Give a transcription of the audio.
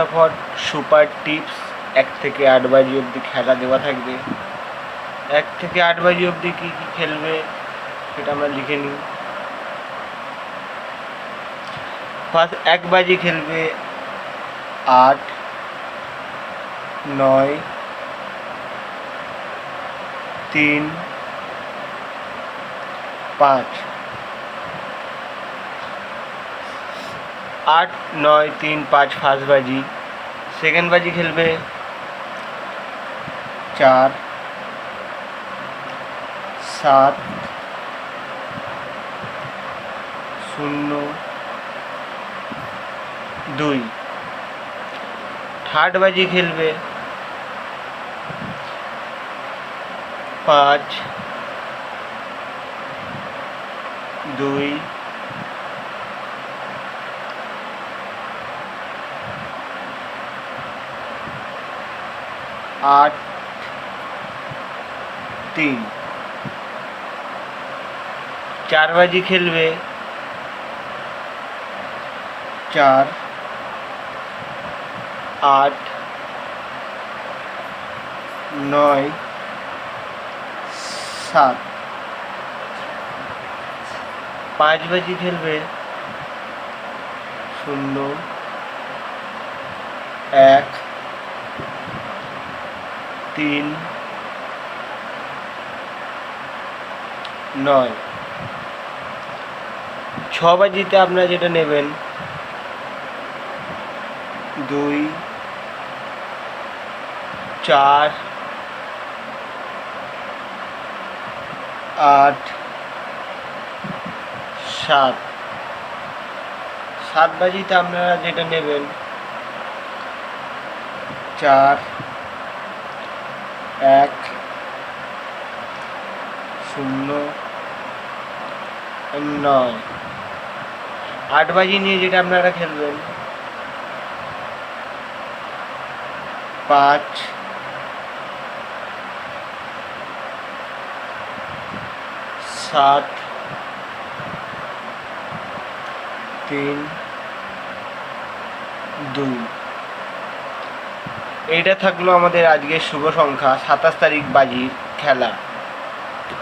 ফটাফট super tips 1 থেকে 8 বাজি অবধি খেলা দেওয়া থাকবে। 1 থেকে 8 বাজি অবধি কী কী খেলবে সেটা আমরা লিখে নিই। ফার্স্ট 1 বাজি খেলবে 8, 9, 3, 5। 8, 9, 3, 5 ফার্স্ট বাজি। সেকেন্ড বাজি খেলবে 4, 7, 0, 2। থার্ড বাজি খেলবে 5, 2, 8, 3। 4 বাজি খেলবে 4, 8, 9, 7। 5 বাজি খেলবে 0, 1, 3, 9। 6 বাজিতে আপনারা যেটা নেবেন 2, 4, 8, 7। 7 বাজিতে আপনারা যেটা নেবেন 4, 1, 0, 9। 8 বাজি নিয়ে যেটা আপনারা খেলবেন 5, 7, 3, 2। এইটা থাকলো আমাদের আজকের শুভ সংখ্যা 27 তারিখ বাজির খেলা।